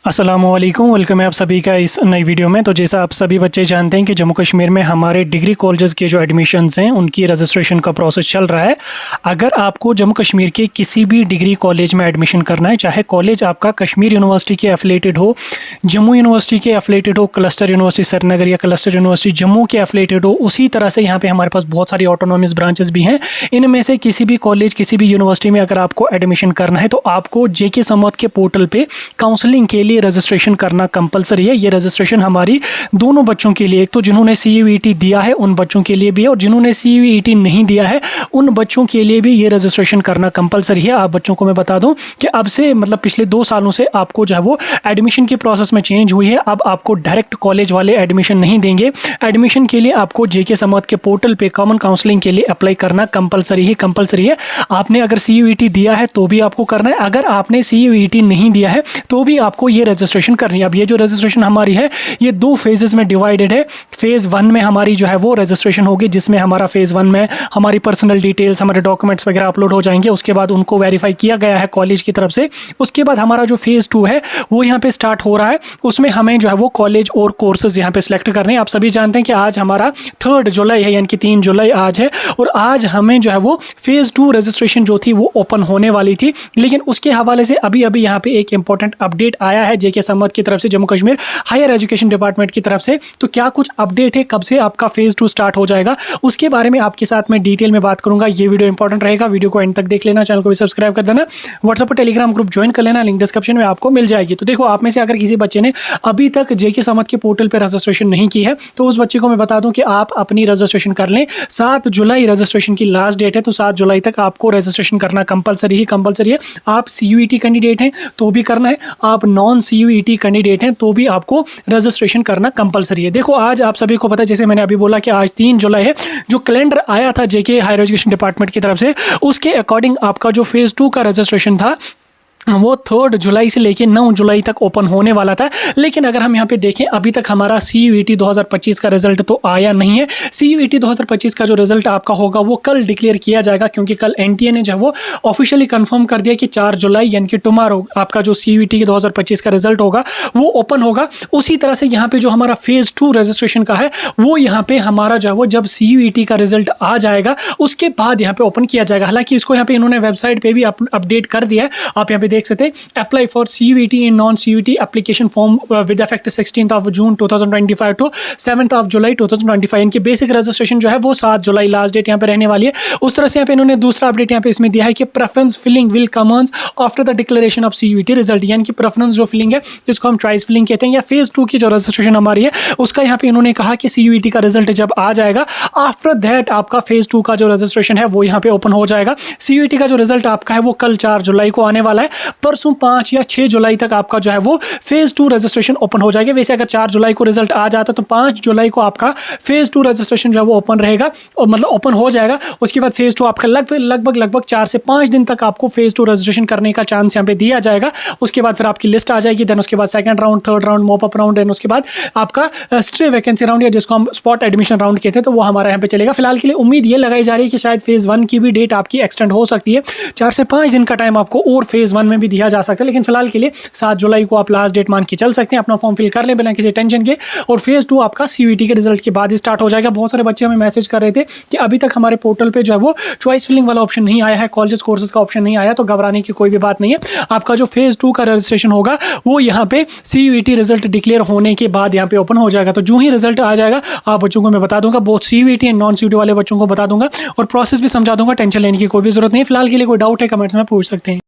अस्सलामुअलैकुम, वेलकम है आप सभी का इस नई वीडियो में। तो जैसा आप सभी बच्चे जानते हैं कि जम्मू कश्मीर में हमारे डिग्री कॉलेजेस के जो एडमिशन्स हैं उनकी रजिस्ट्रेशन का प्रोसेस चल रहा है। अगर आपको जम्मू कश्मीर के किसी भी डिग्री कॉलेज में एडमिशन करना है, चाहे कॉलेज आपका कश्मीर यूनिवर्सिटी के एफिलेटेड हो, जम्मू यूनिवर्सिटी के एफिलेटेड हो, क्लस्टर यूनिवर्सिटी श्रीनगर या क्लस्टर यूनिवर्सिटी जम्मू के एफिलेटेड हो, उसी तरह से यहाँ पर हमारे पास बहुत सारी ऑटोनॉमस ब्रांचेस भी हैं। इनमें से किसी भी कॉलेज, किसी भी यूनिवर्सिटी में अगर आपको एडमिशन करना है तो आपको JK समौत के पोर्टल पर काउंसलिंग के लिए रजिस्ट्रेशन करना कंपलसरी है। ये रजिस्ट्रेशन हमारी दोनों बच्चों के लिए, एक तो जिन्होंने CUET दिया है उन बच्चों के लिए भी है, और जिन्होंने CUET नहीं दिया है उन बच्चों के लिए भी ये रजिस्ट्रेशन करना कंपलसरी है। आप बच्चों को मैं बता दूं कि अब से मतलब पिछले 2 सालों से आपको जो है वो एडमिशन के प्रोसेस में चेंज हुई है। अब आपको डायरेक्ट कॉलेज वाले एडमिशन नहीं देंगे। एडमिशन के लिए आपको JK समौत के पोर्टल पे कॉमन काउंसलिंग के लिए अप्लाई करना कंपलसरी है। आपने अगर CUET दिया है तो भी आपको करना है, अगर आपने CUET नहीं दिया है तो भी आपको ये रजिस्ट्रेशन करनी है। अब ये जो रजिस्ट्रेशन हमारी है ये 2 फेजेस में डिवाइडेड है। फेज़ 1 में हमारी जो है वो रजिस्ट्रेशन होगी, जिसमें हमारा फेज़ 1 में हमारी पर्सनल डिटेल्स, हमारे डॉक्यूमेंट्स वगैरह अपलोड हो जाएंगे। उसके बाद उनको वेरीफाई किया गया है कॉलेज की तरफ से। उसके बाद हमारा जो फेज़ 2 है वो यहाँ पे स्टार्ट हो रहा है। उसमें हमें जो है वो कॉलेज और कोर्सेज यहाँ पे सिलेक्ट करने हैं। आप सभी जानते हैं कि आज हमारा 3 जुलाई है, यानी कि 3 जुलाई आज है, और आज हमें जो है वो फेज़ 2 रजिस्ट्रेशन जो थी वो ओपन होने वाली थी। लेकिन उसके हवाले से अभी यहाँ पे एक इंपॉर्टेंट अपडेट आया है JK समौत की तरफ से, Jammu Kashmir higher education department की तरफ से। तो क्या कुछ अपडेट है, कब से आपका फेज़ 2 स्टार्ट हो जाएगा, उसके बारे में आपके साथ मैं डिटेल में बात करूंगा। ये वीडियो इंपॉर्टेंट रहेगा, वीडियो को एंड तक देख लेना, चैनल को भी सब्सक्राइब कर देना, व्हाट्सएप और टेलीग्राम ग्रुप ज्वाइन कर लेना, लिंक डिस्क्रिप्शन में आपको मिल जाएगी। तो देखो, आप में से अगर किसी बच्चे ने अभी तक JK समौत के पोर्टल पर रजिस्ट्रेशन नहीं की है तो उस बच्चे को मैं बता दूं कि आप अपनी रजिस्ट्रेशन कर लें। 7 जुलाई रजिस्ट्रेशन की लास्ट डेट है, तो 7 जुलाई तक आपको रजिस्ट्रेशन करना कंपलसरी है। आप CUET कैंडिडेट हैं तो भी करना है, आप नॉन CUET कैंडिडेट हैं तो भी आपको रजिस्ट्रेशन करना कंपलसरी है। देखो, आज आप सभी को पता है, जैसे मैंने अभी बोला कि आज 3 जुलाई है, जो कैलेंडर आया था JK हायर एजुकेशन डिपार्टमेंट की तरफ से उसके अकॉर्डिंग आपका जो फेज़ 2 का रजिस्ट्रेशन था वो 3 जुलाई से लेके 9 जुलाई तक ओपन होने वाला था। लेकिन अगर हम यहाँ पे देखें, अभी तक हमारा CUET 2025 का रिजल्ट तो आया नहीं है। CUET 2025 का जो रिजल्ट आपका होगा वो कल डिक्लेयर किया जाएगा, क्योंकि कल NTA ने जो है वो ऑफिशियली कंफर्म कर दिया कि 4 जुलाई यानी कि टुमारो आपका जो CUET 2025 का रिजल्ट होगा वो ओपन होगा। उसी तरह से यहाँ पे जो हमारा फेज़ 2 रजिस्ट्रेशन का है वो यहाँ पे हमारा जो है वो जब CUET का रिजल्ट आ जाएगा उसके बाद यहाँ पे ओपन किया जाएगा। हालांकि इसको यहाँ पे इन्होंने वेबसाइट पे भी अपडेट कर दिया है, आप यहाँ पे देख सकते हैं। Apply for CUET in non CUET application form with effect 16 June 2025 to 7 July 2025। इनकी बेसिक रजिस्ट्रेशन जो है वो 7 जुलाई लास्ट डेट यहाँ पे रहने वाली है। उस तरह से यहाँ पे इन्होंने दूसरा अपडेट यहाँ पे इसमें दिया है कि preference filling will commence after the declaration of CUET result, यानी कि प्रेफरेंस जो फिलिंग है इसको हम चॉइस फिलिंग कहते हैं, या फेज़ 2 की जो रजिस्ट्रेशन हमारी है उसका यहाँ पे इन्होंने कहा कि CUET का रिजल्ट जब आ जाएगा आफ्टर दैट आपका फेज़ 2 का जो रजिस्ट्रेशन है वो यहाँ पे ओपन हो जाएगा। CUET का जो रिजल्ट आपका है वो कल 4 जुलाई को आने वाला है। परसों 5 या 6 जुलाई तक आपका जो है वो फेज़ 2 रजिस्ट्रेशन ओपन हो जाएगा। वैसे अगर 4 जुलाई को रिजल्ट आ जाता तो 5 जुलाई को आपका फेज़ 2 रजिस्ट्रेशन जो है वो ओपन रहेगा, और मतलब ओपन हो जाएगा। उसके बाद फेज़ 2 आपका लगभग 4 से 5 दिन तक आपको फेज़ 2 रजिस्ट्रेशन करने का चांस यहाँ पे दिया जाएगा। उसके बाद फिर आपकी लिस्ट आ जाएगी, देन उसके बाद second round, third round, mop up round, then उसके बाद आपका स्ट्रे वैकेंसी राउंड या जिसको हम स्पॉट एडमिशन राउंड कहते हैं, तो वो हमारा यहाँ पे चलेगा। फिलहाल के लिए उम्मीद ये लगाई जा रही है कि शायद फेज़ 1 की भी डेट आपकी एक्सटेंड हो सकती है, 4 से 5 दिन का टाइम आपको और फेज़ 1 में भी दिया जा सकता है। लेकिन फिलहाल के लिए 7 जुलाई को आप लास्ट डेट मान के चल सकते हैं। अपना फॉर्म फिल कर लें बिना किसी टेंशन के, और फेज़ 2 आपका CUET के रिजल्ट के बाद ही स्टार्ट हो जाएगा। बहुत सारे बच्चे हमें मैसेज कर रहे थे कि अभी तक हमारे पोर्टल पे जो है वो चॉइस फिलिंग वाला ऑप्शन नहीं आया है, कॉलेजेस कोर्सेज का ऑप्शन नहीं आया। तो घबराने की कोई भी बात नहीं है। आपका जो फेज़ 2 का रजिस्ट्रेशन होगा वो यहाँ पे CUET रिजल्ट डिक्लेयर होने के बाद यहाँ पे ओपन हो जाएगा। तो जो ही रिजल्ट आ जाएगा आप बच्चों को मैं बता दूंगा, बहुत CUET एंड नॉन CUET वाले बच्चों को बता दूंगा, और प्रोसेस भी समझा दूंगा। टेंशन लेने की कोई भी जरूरत नहीं है। फिलहाल के लिए कोई डाउट है कमेंट्स में पूछ सकते हैं।